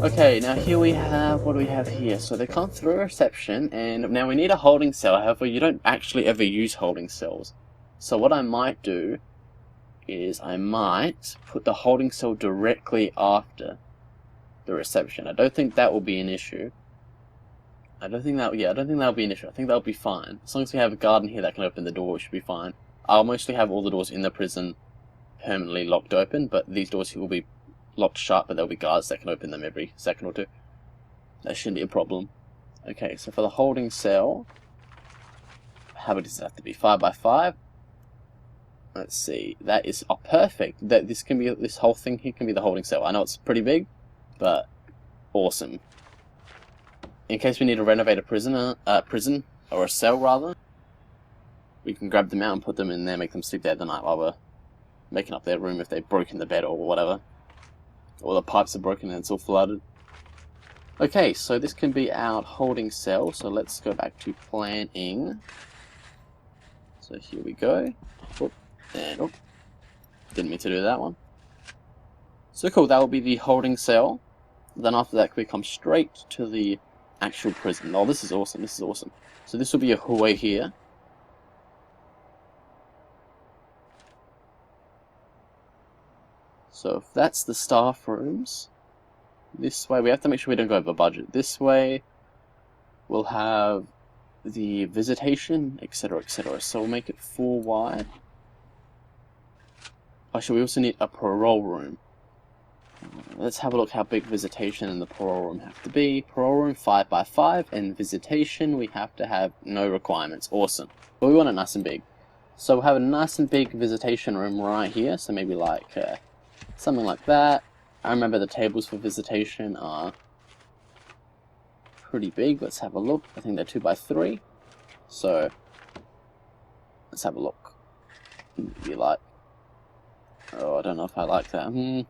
Okay, now here we have, what do we have here? So they come through a reception, and now we need a holding cell. However, you don't actually ever use holding cells. So what I might do is I might put the holding cell directly after the reception. I don't think that will be an issue. I don't think that'll be an issue. I think that'll be fine. As long as we have a guard in here that can open the door, it should be fine. I'll mostly have all the doors in the prison permanently locked open, but these doors here will be locked shut, but there'll be guards that can open them every second or two. That shouldn't be a problem. Okay, so for the holding cell, how big does it have to be? 5 by 5. Let's see. That is perfect. This whole thing here can be the holding cell. I know it's pretty big, but awesome. In case we need to renovate a prison or a cell rather, we can grab them out and put them in there, make them sleep there the night while we're making up their room if they've broken the bed or whatever. Or the pipes are broken and it's all flooded. Okay, so this can be our holding cell, so let's go back to planning. So here we go. Oop, and oop. Didn't mean to do that one. So cool, that will be the holding cell. Then after that we come straight to the actual prison. Oh, this is awesome, this is awesome. So this will be a hallway here. So if that's the staff rooms, this way, we have to make sure we don't go over budget. This way, we'll have the visitation, etc, etc. So we'll make it 4 wide. Actually, we also need a parole room. Let's have a look how big visitation and the parole room have to be. Parole room 5 by 5, and visitation we have to have no requirements. Awesome. But we want it nice and big. So we'll have a nice and big visitation room right here. So maybe like something like that. I remember the tables for visitation are pretty big. Let's have a look. I think they're 2 by 3. So let's have a look. Be like, oh, I don't know if I like that.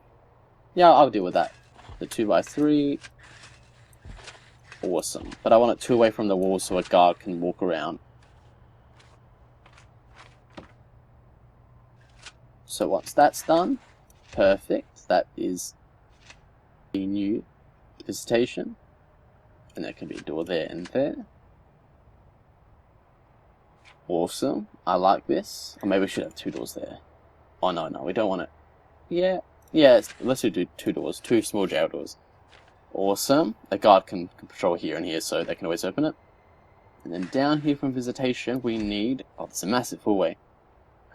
Yeah, I'll deal with that. The 2 by 3. Awesome. But I want it 2 away from the wall so a guard can walk around. So once that's done, perfect. That is the new visitation. And there can be a door there and there. Awesome. I like this. Or maybe we should have 2 doors there. Oh, no, we don't want it. Yeah, let's do 2 doors. 2 small jail doors. Awesome. A guard can patrol here and here, so they can always open it. And then down here from visitation, we need... Oh, it's a massive hallway.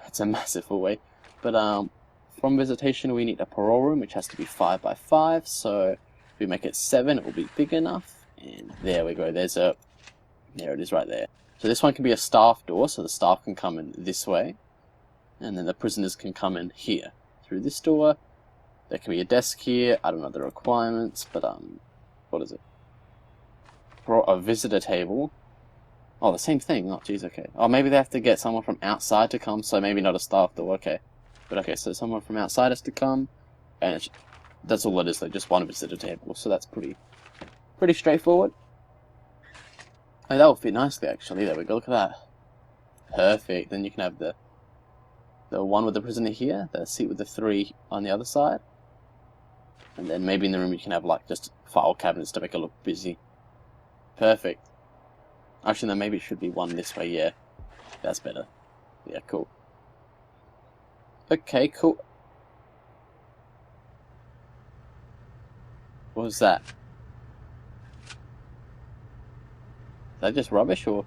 It's a massive hallway. But, from visitation, we need a parole room, which has to be 5 by 5. So, if we make it 7, it will be big enough. And there we go. There it is right there. So this one can be a staff door, so the staff can come in this way. And then the prisoners can come in here. Through this door. There can be a desk here. I don't know the requirements, but, what is it? A visitor table. Oh, the same thing. Oh, jeez, okay. Oh, maybe they have to get someone from outside to come, so maybe not a staff door, okay. But okay, so someone from outside has to come, and that's all it is, like just one visitor table, so that's pretty straightforward. Oh, that will fit nicely, actually. There we go, look at that. Perfect. Then you can have the one with the prisoner here, the seat with the 3 on the other side. And then maybe in the room you can have, like, just file cabinets to make it look busy. Perfect. Actually, then maybe it should be one this way, yeah. That's better. Yeah, cool. Okay, cool. What was that? Is that just rubbish, or...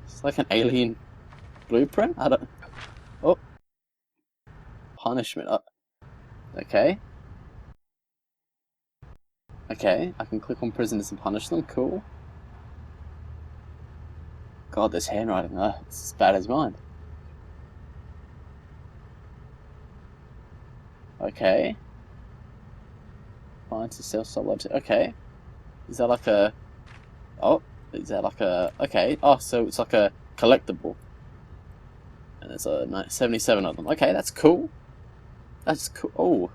It's like an alien blueprint? I don't... Oh. Punishment. Okay. Okay, I can click on prisoners and punish them. Cool. God, this handwriting, it's as bad as mine. Okay. Find to sell solo. Okay. Is that like a... Oh, is that like a... Okay. Oh, so it's like a collectible. And there's 77 of them. Okay, that's cool. That's cool. Oh.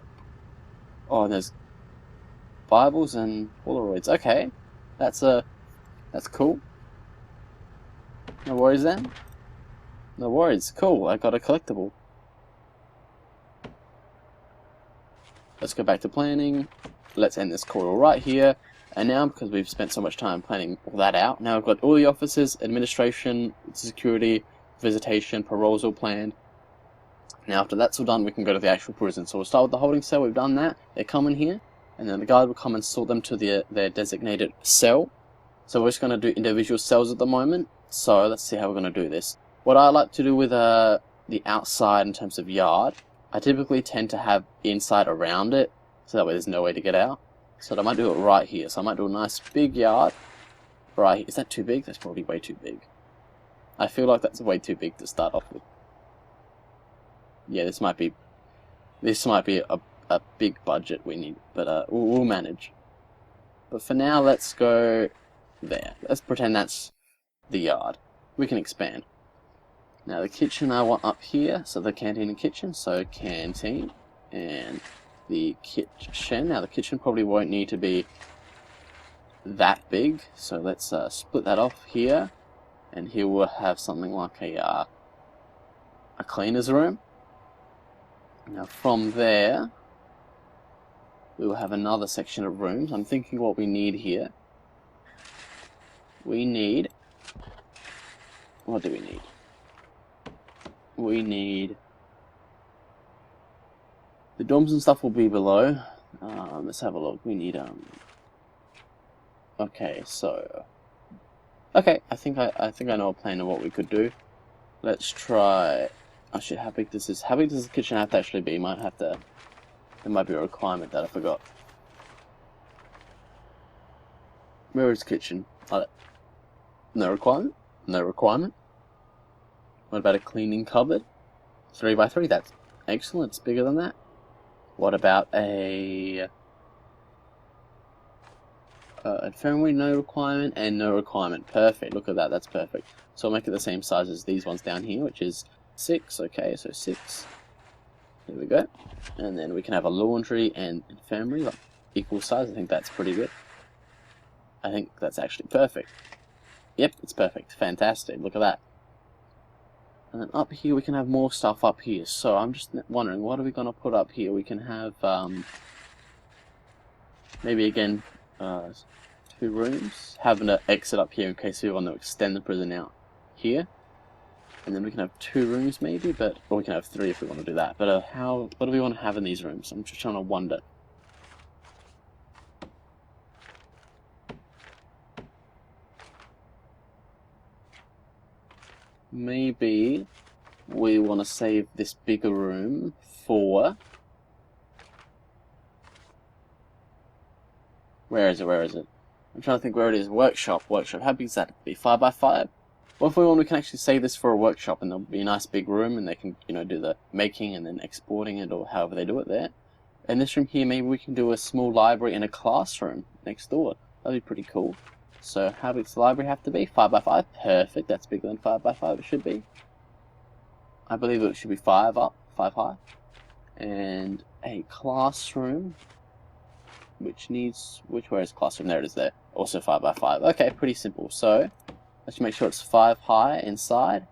Oh, and there's Bibles and Polaroids. Okay. That's cool. No worries then. No worries. Cool. I got a collectible. Let's go back to planning. let's end this call right here. And now, because we've spent so much time planning all that out, now we've got all the offices, administration, security, visitation, paroles all planned. Now after that's all done, we can go to the actual prison. So we'll start with the holding cell. We've done that. They come in here, and then the guard will come and sort them to their designated cell. So we're just going to do individual cells at the moment. So let's see how we're going to do this. What I like to do with the outside in terms of yard, I typically tend to have inside around it, so that way there's no way to get out. So I might do it right here. So I might do a nice big yard right here. Is that too big? That's probably way too big. I feel like that's way too big to start off with. Yeah, this might be a big budget we need, but we'll manage. But for now, let's go there. Let's pretend that's the yard. We can expand. Now the kitchen I want up here, so the canteen and kitchen, so canteen and the kitchen. Now the kitchen probably won't need to be that big, so let's split that off here, and here we'll have something like a cleaner's room. Now from there, we will have another section of rooms. I'm thinking what we need here. We need... What do we need? We need... The dorms and stuff will be below. Let's have a look. We need... Okay, so... Okay, I think I know a plan of what we could do. Let's try... Oh shit, how big does the kitchen have to actually be? Might have to... There might be a requirement that I forgot. Where is kitchen? No requirement? No requirement? What about a cleaning cupboard? 3x3, that's excellent, it's bigger than that. What about a... infirmary, no requirement, and no requirement. Perfect, look at that, that's perfect. So I'll make it the same size as these ones down here, which is 6, okay, so 6. There we go. And then we can have a laundry and infirmary, like equal size. I think that's pretty good. I think that's actually perfect. Yep, it's perfect. Fantastic, look at that. And then up here we can have more stuff up here. So I'm just wondering, what are we going to put up here? We can have, maybe again, 2 rooms. Having an exit up here in case we want to extend the prison out here. And then we can have 2 rooms maybe, or we can have 3 if we want to do that. But what do we want to have in these rooms? I'm just trying to wonder. Maybe we want to save this bigger room for... Where is it? I'm trying to think where it is. Workshop. How big is that? Be 5x5? Well, if we want, we can actually save this for a workshop, and there'll be a nice big room, and they can, do the making and then exporting it, or however they do it there. And this room here, maybe we can do a small library and a classroom next door. That'd be pretty cool. So, how big does the library have to be? 5x5. Perfect. That's bigger than 5x5. It should be. I believe it should be 5 high. And a classroom, where is classroom? There it is there. Also 5x5. Okay, pretty simple. So, let's make sure it's 5 high inside.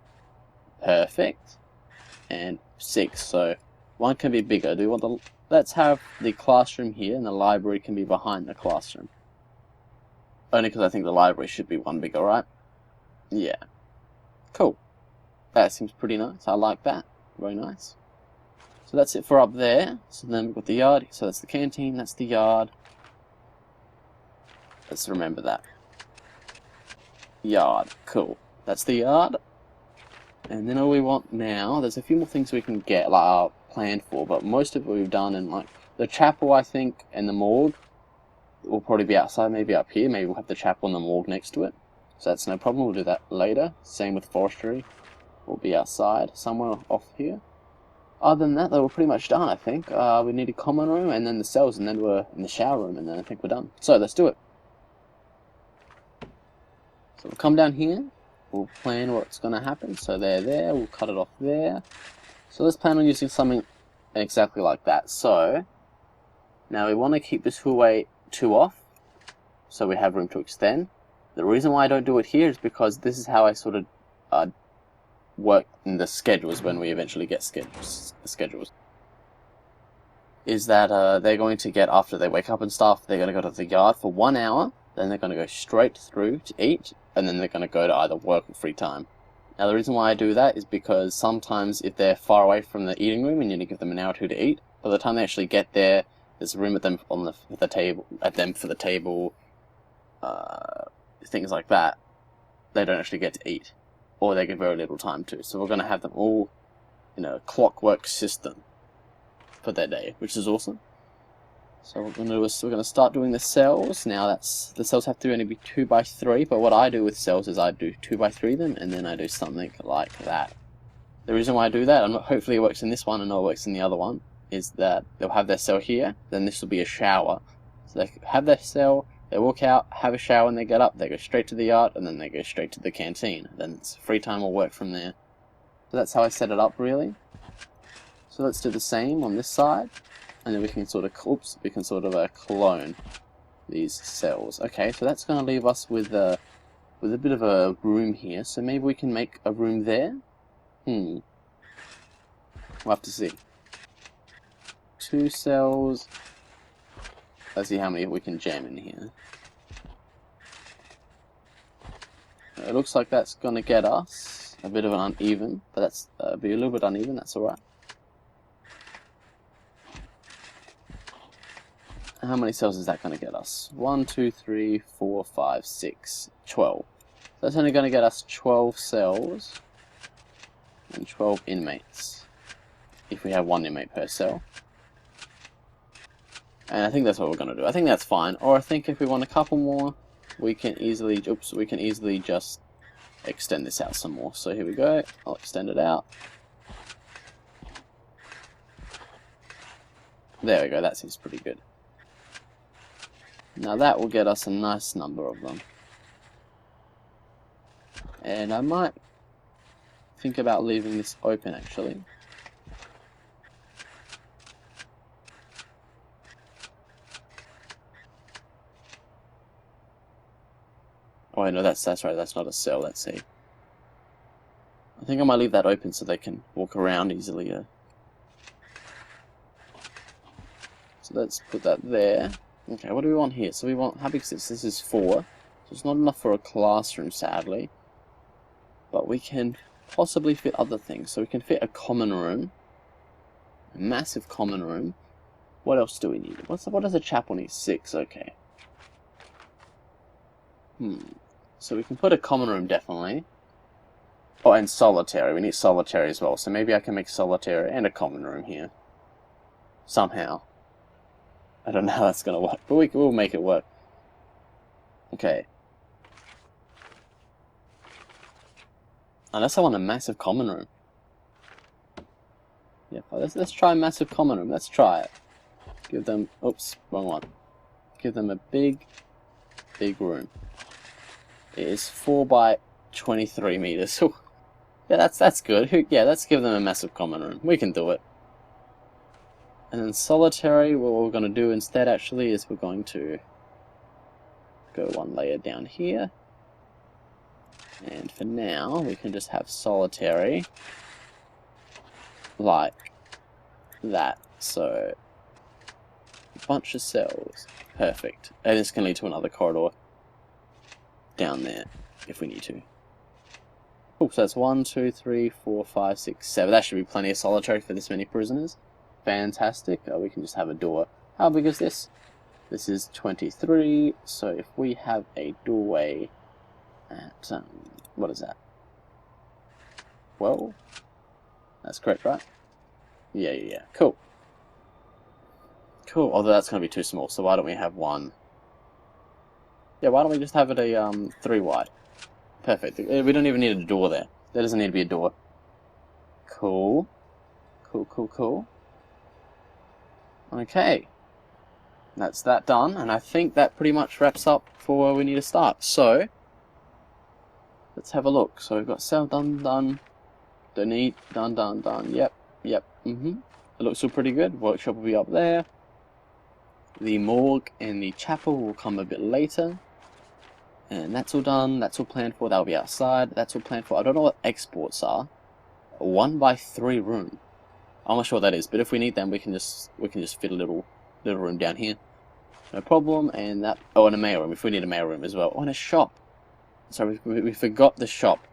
Perfect. And 6. So 1 can be bigger. Do we want let's have the classroom here, and the library can be behind the classroom. Only because I think the library should be 1 bigger, right? Yeah. Cool. That seems pretty nice. I like that. Very nice. So that's it for up there. So then we've got the yard. So that's the canteen. That's the yard. Let's remember that. Yard. Cool. That's the yard. And then all we want now, there's a few more things we can get, like our planned for, but most of it we've done, and like the chapel, I think, and the morgue will probably be outside, maybe up here. Maybe we'll have the chapel and the morgue next to it. So that's no problem. We'll do that later. Same with forestry. We'll be outside, somewhere off here. Other than that, they were pretty much done, I think. We need a common room, and then the cells, and then we're in the shower room, and then I think we're done. So let's do it. So we'll come down here, we'll plan what's going to happen. So they're there, we'll cut it off there. So let's plan on using something exactly like that. So now we want to keep this hallway 2 off, so we have room to extend. The reason why I don't do it here is because this is how I sort of work in the schedules when we eventually get schedules. is that they're going to get, after they wake up and stuff, they're going to go to the yard for 1 hour, then they're going to go straight through to eat, and then they're going to go to either work or free time. Now the reason why I do that is because sometimes if they're far away from the eating room and you need to give them an hour or two to eat, by the time they actually get there, there's room at them on the table, things like that. They don't actually get to eat, or they get very little time to. So we're going to have them all in a clockwork system for their day, which is awesome. So what we're going to do is we're going to start doing the cells. Now the cells have to only be 2 by 3, but what I do with cells is I do 2 by 3 them, and then I do something like that. The reason why I do that, hopefully it works in this one and not works in the other one, is that they'll have their cell here, then this will be a shower. So they have their cell, they walk out, have a shower, and they get up, they go straight to the yard, and then they go straight to the canteen. Then it's free time will work from there. So that's how I set it up, really. So let's do the same on this side, and then we can sort of clone these cells. Okay, so that's going to leave us with a bit of a room here. So maybe we can make a room there. We'll have to see. 2 cells. Let's see how many we can jam in here. It looks like that's going to get us a bit of an uneven, but that's be a little bit uneven. That's all right. How many cells is that going to get us? 1, 2, 3, 4, 5, 6, 12. So that's only going to get us 12 cells and 12 inmates, if we have 1 inmate per cell. And I think that's what we're going to do. I think that's fine. Or I think if we want a couple more, we can easily just extend this out some more. So here we go. I'll extend it out. There we go. That seems pretty good. Now that will get us a nice number of them. And I might think about leaving this open, actually. Oh, I know that's right. That's not a cell. Let's see. I think I might leave that open so they can walk around easily. So let's put that there. Okay, what do we want here? So we want, how big is this? This is 4. So it's not enough for a classroom, sadly. But we can possibly fit other things. So we can fit a common room. A massive common room. What else do we need? What does a chapel need? 6, okay. So we can put a common room, definitely. Oh, and solitary. We need solitary as well. So maybe I can make solitary and a common room here. Somehow. I don't know how that's going to work, but we'll make it work. Okay. Unless I want a massive common room. Yeah, let's try a massive common room. Let's try it. Give them... Oops, wrong one. Give them a big room. It is 4 by 23 meters. Yeah, that's good. Yeah, let's give them a massive common room. We can do it. And then solitary, what we're going to do instead actually is we're going to go 1 layer down here. And for now, we can just have solitary like that. So, a bunch of cells. Perfect. And this can lead to another corridor down there if we need to. Oh, so that's 1, 2, 3, 4, 5, 6, 7. That should be plenty of solitary for this many prisoners. Fantastic. We can just have a door. How big is this? This is 23. So if we have a doorway at what is that? 12? That's correct, right? Yeah. Cool. Although that's going to be too small. So why don't we have 1? Yeah, why don't we just have it a 3 wide? Perfect. We don't even need a door there. There doesn't need to be a door. Cool. Okay, that's that done, and I think that pretty much wraps up for where we need to start. So, let's have a look. So we've got cell done, don't need, done, yep, it looks all pretty good. Workshop will be up there. The morgue and the chapel will come a bit later. And that's all done, that's all planned for, that'll be outside, that's all planned for. I don't know what exports are. A 1 by 3 room. I'm not sure what that is, but if we need them, we can just fit a little room down here. No problem. And that, oh, and a mail room if we need a mail room as well. Oh, and a shop. Sorry, we forgot the shop.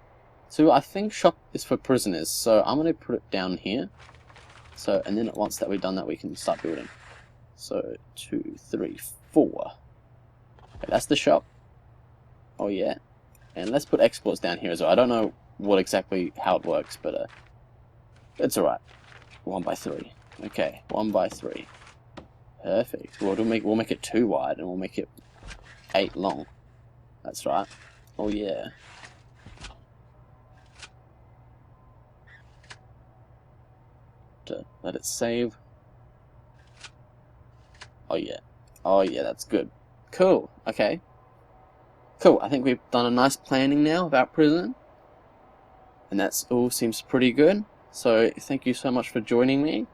So I think shop is for prisoners. So I'm gonna put it down here. So, and then once that we've done that, we can start building. So 2, 3, 4. Okay, that's the shop. Oh yeah. And let's put exports down here as well. I don't know what exactly how it works, but it's alright. 1 by 3. Okay, 1 by 3. Perfect. We'll make it 2 wide, and we'll make it 8 long. That's right. Oh yeah. Let it save. Oh yeah. Oh yeah, that's good. Cool. Okay. Cool. I think we've done a nice planning now about prison. And that's all seems pretty good. So thank you so much for joining me.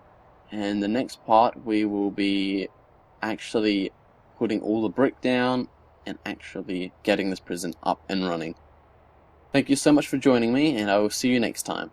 And the next part we will be actually putting all the brick down and actually getting this prison up and running. Thank you so much for joining me, and I will see you next time.